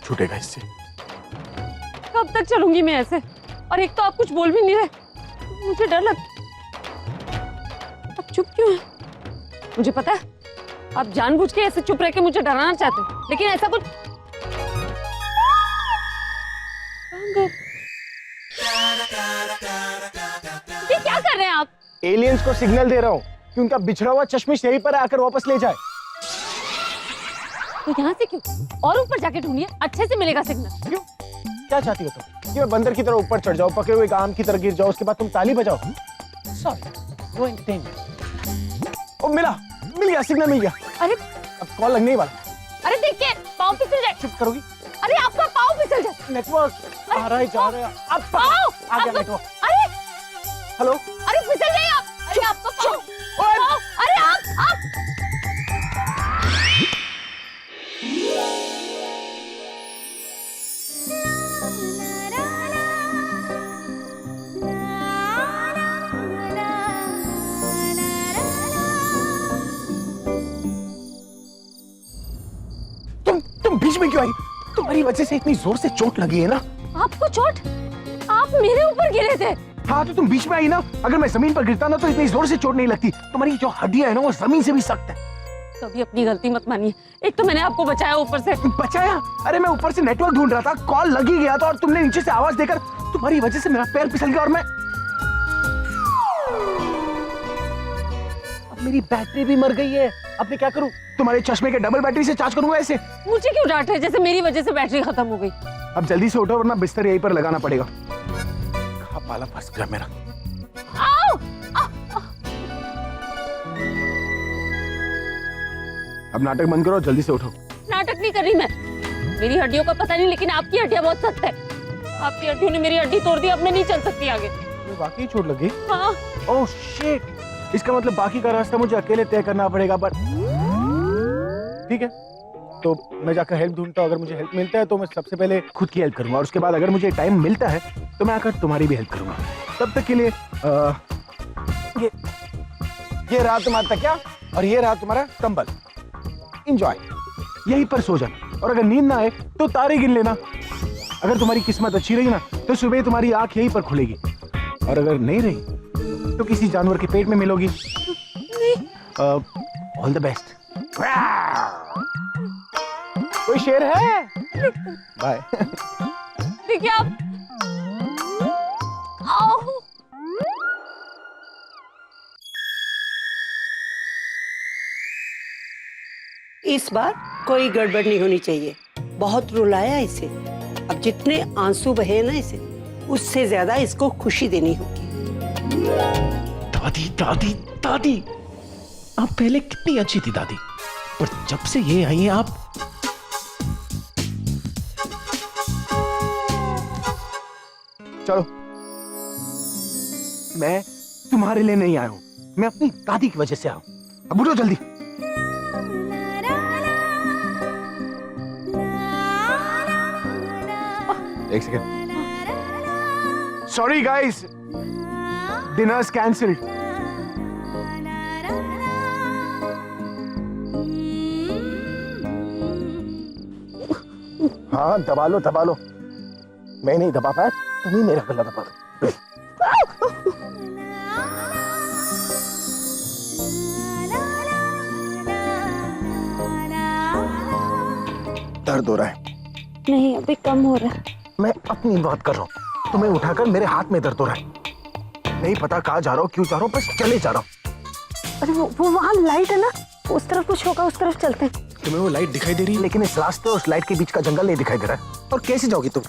छूटेगा इससे। कब तक चलूंगी मैं ऐसे? और एक तो आप कुछ बोल भी नहीं रहे, मुझे डर लग। आप चुप क्यों हैं? मुझे पता है आप जानबूझ के ऐसे चुप रह के मुझे डराना चाहते हो, लेकिन ऐसा कुछ। ये क्या कर रहे हैं आप? एलियंस को सिग्नल दे रहा हूँ कि उनका बिछड़ा हुआ चश्मिश यहीं पर आकर वापस ले जाए। तो यहाँ से क्यों? और ऊपर जाके ढूंढिए, अच्छे से मिलेगा सिग्नल। क्यों? क्या चाहती हो तुम? कि मैं बंदर की तरह ऊपर चढ़ जाऊं, पके हुए आम की तरह गिर जाऊं, उसके बाद तुम ताली बजाओ? Sorry, no entertainment. ओ मिल गया, सिग्नल मिल गया। अरे अब कॉल लगने ही वाला। अरे देखिए, पाँव फिसल जाए। चुप करोगी? अरे आपका पाँव फिसल जाए। नेटवर्क आ रहा है, जा रहा है। अब पाँव आ गया नेटवर्क। अरे हेलो, अरे फिसल जाइए आप। अरे आपका पाँव। ओए! पाँव, अरे आप तुम बीच में क्यों आई? तुम्हारी वजह से इतनी जोर से चोट लगी है ना। आपको चोट? आप मेरे ऊपर गिरे थे। हाँ तो तुम बीच में आई ना। अगर मैं जमीन पर गिरता ना तो इतनी जोर से चोट नहीं लगती। तुम्हारी जो हड्डियां है ना वो जमीन से भी सख्त है। कभी अपनी गलती मत मानिए। एक तो मैंने आपको बचाया ऊपर से। बचाया? अरे मैं ऊपर से नेटवर्क ढूंढ रहा था, कॉल लग ही गया था और तुमने नीचे से आवाज देकर, तुम्हारी वजह से मेरा पैर फिसल गया और मैं, अब मेरी बैटरी भी मर गई है। अब मैं क्या करूं? तुम्हारे चश्मे के डबल बैटरी से चार्ज करूंगा ऐसे? मुझे क्यों डांट रहे जैसे मेरी वजह से बैटरी खत्म हो गई? अब जल्दी से उठो वरना बिस्तर यहीं पर लगाना पड़ेगा। कहाँ पाला फंस गया मेरा। आओ! अब नाटक बंद करो, जल्दी से उठो। नाटक नहीं कर रही मैं। मेरी हड्डियों का पता नहीं, लेकिन आपकी हड्डियां बहुत सख्त है। आपकी हड्डियों ने मेरी हड्डी तोड़ दी, अब मैं नहीं चल सकती आगे। वाकई चोट लगी? हाँ। Oh shit! इसका मतलब बाकी का रास्ता मुझे अकेले तय करना पड़ेगा। पर ठीक है, तो मैं जाकर हेल्प ढूंढता हूँ। अगर मुझे हेल्प मिलता है तो मैं सबसे पहले खुद की हेल्प करूंगा और उसके बाद अगर मुझे टाइम मिलता है तो मैं आकर तुम्हारी भी हेल्प करूंगा। तब तक के लिए ये रहा तुम्हारा तकिया और ये रहा तुम्हारा कंबल। एंजॉय, यहीं पर सो जाना और अगर नींद ना आए तो तारे गिन लेना। अगर तुम्हारी किस्मत अच्छी रही ना तो सुबह तुम्हारी आंख यहीं पर खुलेगी और अगर नहीं रही तो किसी जानवर के पेट में मिलोगी। All the best. कोई शेर है? बाय। देखिए आप। आओ। इस बार कोई गड़बड़ नहीं होनी चाहिए। बहुत रुलाया इसे। अब जितने आंसू बहे ना इसे, उससे ज्यादा इसको खुशी देनी होगी। दादी दादी दादी, आप पहले कितनी अच्छी थी दादी, पर जब से ये आई हैं आप। चलो, मैं तुम्हारे लिए नहीं आया हूं, मैं अपनी दादी की वजह से आया हूं। अब उठो जल्दी। एक second. Sorry guys, dinners cancelled. हाँ दबा लो दबा लो। मैं नहीं दबा पाया, तुम ही मेरा गला दबा दो। दर्द हो रहा है? नहीं, अभी कम हो रहा है। मैं अपनी बात कर रहा हूँ, तुम्हें उठाकर मेरे हाथ में दर्द हो रहा है। नहीं पता कहाँ जा रहा हूँ, क्यों जा रहा हूँ, बस चले जा रहा हूँ। अरे वो वहाँ लाइट है ना, उस तरफ कुछ होगा, उस तरफ चलते हैं। तुम्हें वो लाइट दिखाई दे रही है, लेकिन इस रास्ते और उस लाइट के बीच का जंगल नहीं दिखाई दे रहा है। और कैसे जाओगी तुम?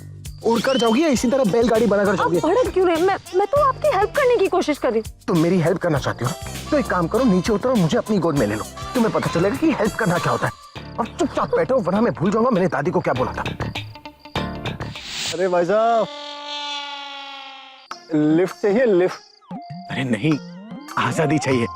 उड़कर जाओगी या इसी तरह बैलगाड़ी बनाकर जाओगी? आप भड़क क्यों रहे? मैं तो आपकी हेल्प करने की कोशिश कर रही हूँ। तुम मेरी हेल्प करना चाहती हो तो एक काम करो, नीचे उतरो, मुझे अपनी गोद में ले लो। तुम्हें पता चलेगा कि हेल्प करना क्या होता है। और चुपचाप बैठो वरना मैं भूल जाऊंगा मैंने दादी को क्या बोला था। अरे भाई साहब, लिफ्ट चाहिए? लिफ्ट? अरे नहीं, आजादी चाहिए।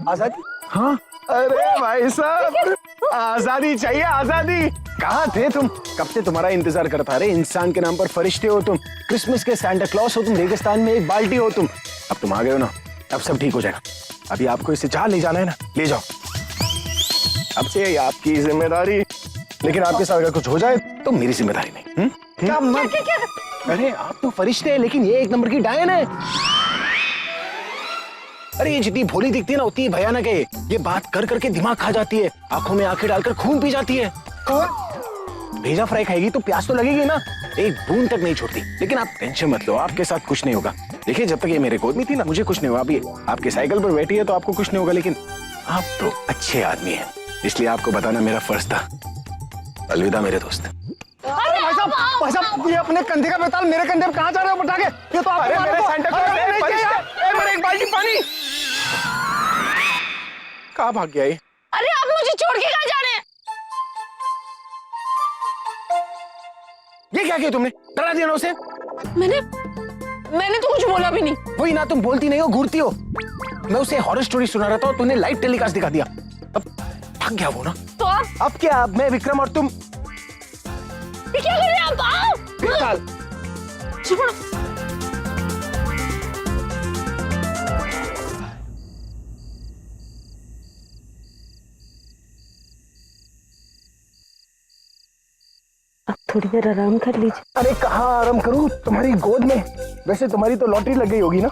आजादी? हाँ। अरे भाई साहब, आजादी चाहिए, आजादी। कहाँ थे तुम? कब से तुम्हारा इंतजार करता रहे। इंसान के नाम पर फरिश्ते हो तुम, क्रिसमस के सांता क्लॉस हो तुम, रेगिस्तान में एक बाल्टी हो तुम। अब तुम आ गए हो ना, अब सब ठीक हो जाएगा। अभी आपको इसे जहाँ ले जाना है ना, ले जाओ। अब से ये आपकी जिम्मेदारी। लेकिन आपके साथ अगर कुछ हो जाए तो मेरी जिम्मेदारी नहीं। क्या मत? क्या? अरे आप तो फरिश्ते हैं, लेकिन ये एक नंबर की डायन है। अरे ये जितनी भोली दिखती है ना उतनी भयानक है। ये बात कर करके दिमाग खा जाती है, आंखों में आंखें डालकर खून पी जाती है। कौन? भेजा फ्राई खाएगी तो प्यास तो लगेगी ना, एक बूंद तक नहीं छोड़ती। लेकिन आप टेंशन मत लो, आपके साथ कुछ नहीं होगा। देखिए जब तक ये मेरे गोद में थी ना मुझे कुछ नहीं हुआ। अभी आपके साइकिल पर बैठी है तो आपको कुछ नहीं होगा, लेकिन आप तो अच्छे आदमी हैं, इसलिए आपको बताना मेरा फर्ज था। अलविदा मेरे दोस्त। भाई साहब ये अपने कंधे का बेताल मेरे कंधे पे कहाँ जा रहे हो बता के? ये तो अरे मेरे सेंटर मेरे एक बाल्टी पानी। कहाँ भाग गया ये? अरे आप मुझे छोड़ के कहाँ जा रहे हैं? ये क्या किया तुमने? डरा दिया ना उसे? मैंने तो कुछ बोला भी नहीं। वही ना, तुम बोलती नहीं हो, घूरती हो। मैं उसे हॉरर स्टोरी सुना रहा था और तूने लाइव टेलीकास्ट दिखा दिया। अब भाग गया वो ना। तो आप अब क्या? मैं विक्रम और तुम ये क्या कर रहे हैं? आप आओ। बेताल। छोड़ो। अब थोड़ी देर आराम कर लीजिए। अरे कहाँ आराम करूं, तुम्हारी गोद में। वैसे तुम्हारी तो लॉटरी लग गई होगी ना।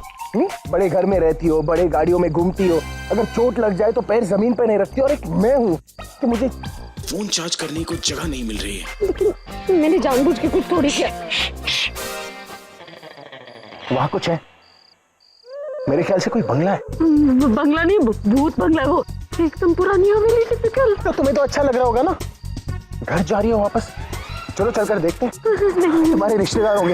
बड़े घर में रहती हो, बड़े गाड़ियों में घूमती हो, अगर चोट लग जाए तो पैर जमीन पर नहीं रखती। और एक मैं हूँ कि मुझे फोन चार्ज करने को जगह नहीं मिल रही है। लेकिन मैंने जानबूझ के कुछ थोड़ी किया। वहाँ कुछ है, मेरे ख्याल से कोई बंगला है। बंगला नहीं, भूत बंगला है वो, एकदम पुरानी हवेली की पिकल। तो तुम्हें तो अच्छा लग रहा होगा ना, घर जा रही हो वापस। चलो चलकर देखते हैं, तुम्हारे रिश्तेदार होंगे।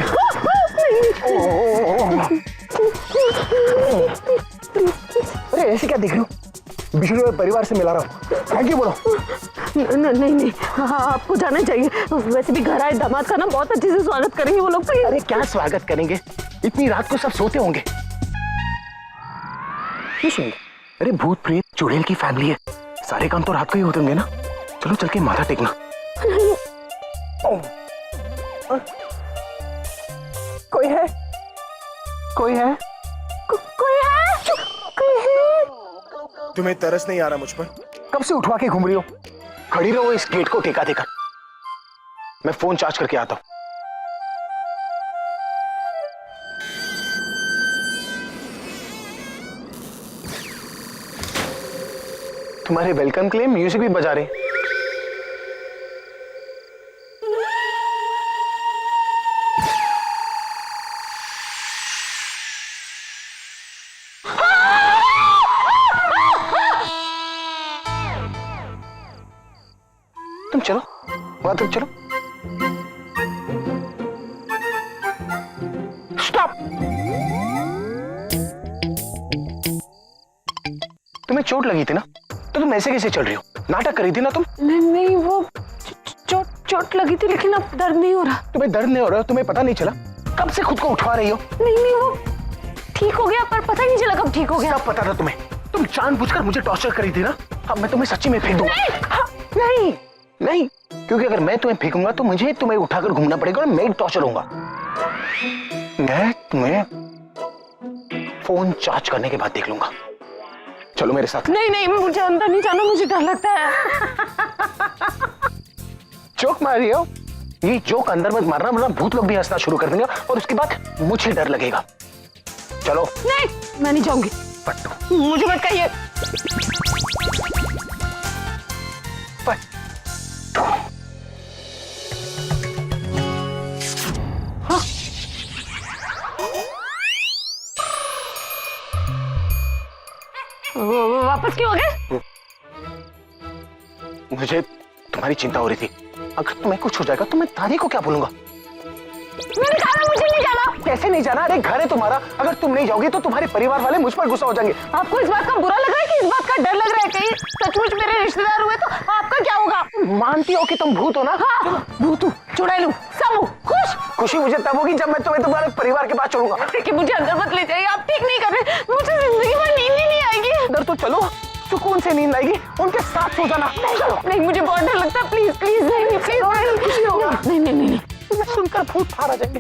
अरे ऐसे क्या देख रहे हो? बिछड़े हुए परिवार से मिला रहा हूँ, थैंक यू बोलो। नहीं, हाँ, आपको जाना चाहिए। वैसे भी घर आए दामाद का ना बहुत अच्छे से स्वागत करेंगे वो लोग। अरे क्या स्वागत करेंगे, इतनी रात को सब सोते होंगे। क्यों सोएंगे? अरे भूत प्रेत चुड़ैल की फैमिली है, सारे काम तो रात को ही होते होंगे ना। चलो चल के माथा टेकना। कोई है? कोई है? तुम्हें तरस नहीं आ रहा मुझ पर? कब से उठवा के घूम रही हो? खड़ी रहो इस गेट को टेका देकर, मैं फोन चार्ज करके आता हूं। तुम्हारे वेलकम के लिए म्यूजिक भी बजा रहे। तुम चलो वहां तक चलो। स्टॉप। तुम्हें चोट लगी थी ना, तो तुम ऐसे कैसे चल रही हो? नाटक करी थी ना तुम? नहीं, वो चोट लगी थी, लेकिन अब दर्द नहीं हो रहा। तुम्हें दर्द नहीं हो रहा? तुम्हें पता नहीं चला? कब से खुद को उठवा रही हो? नहीं, वो ठीक हो गया, पर पता ही नहीं चला कब ठीक हो गया। सब पता था तुम्हें, तुम जानबूझकर मुझे टॉर्चर करी थी ना। अब मैं तुम्हें सच्ची में फेंक दूंगा। नहीं, क्योंकि अगर मैं तुम्हें फेंकूंगा तो मुझे तुम्हें उठाकर घूमना पड़ेगा और मैं टॉर्चर होऊंगा। मैं तुम्हें फोन चार्ज करने के बाद देख लूंगा। चलो मेरे साथ। नहीं, मुझे अंदर नहीं जाना, मुझे डर लगता है। जोक मार रही हो? ये जोक अंदर मत मारना, वरना भूत लोग भी हंसना शुरू कर देंगे और उसके बाद मुझे डर लगेगा। चलो। नहीं, मैं नहीं जाऊंगी। पट्टू, मुझे मत कहिए। वापस क्यों हो गए? मुझे तुम्हारी चिंता हो रही थी, अगर तुम्हें कुछ हो जाएगा तो मैं दादी को क्या बोलूंगा? मैंने कहा मुझे नहीं जाना। कैसे नहीं जाना? अरे घर है तुम्हारा, अगर तुम नहीं जाओगी तो तुम्हारे परिवार वाले मुझ पर गुस्सा हो जाएंगे। आपको इस बात का बुरा लग रहा है कि इस बात का डर लग रहा है? कहीं सचमुच मेरे रिश्तेदार हुए तो आपका क्या होगा? मानती हो कि तुम भूत हो ना? हाँ, भूत हूँ, चुड़ैल, सब हूँ, खुशी मुझे तब होगी जब मैं तुम्हें तुम्हारे परिवार के पास छोड़ूंगा। देखिए मुझे अंदर मत ले जाइए, आप ठीक नहीं कर रहे। मुझे जिंदगी में नींद ही नहीं आएगी। अंदर तो चलो, सुकून से नींद आएगी, उनके साथ सो जाना। नहीं, मुझे बहुत डर लगता है। प्लीज नहीं। तुम्हें सुनकर भूत बाहर आ जाएंगे।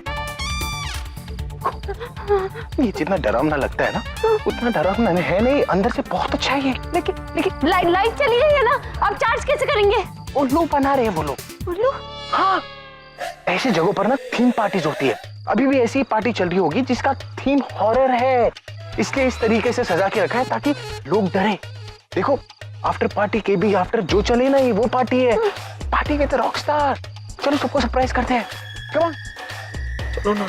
ये जितना डरावना लगता है ना, उतना डरावना है नहीं, अंदर से बहुत अच्छा है ये। लेकिन लाइट चली गई है ना, आप चार्ज कैसे करेंगे? उल्लू बना रहे हैं वो लोग। उल्लू? हाँ, ऐसी जगहों पर ना थीम पार्टीज होती है। अभी भी ऐसी पार्टी चल रही होगी जिसका थीम हॉरर है, इसलिए इस तरीके से सजा के रखा है ताकि लोग डरे। देखो, आफ्टर पार्टी के भी आफ्टर जो चले ना, ये वो पार्टी है। पार्टी के तो रॉक स्टार। चलो सबको सरप्राइज करते हैं। कम ऑन, चलो ना।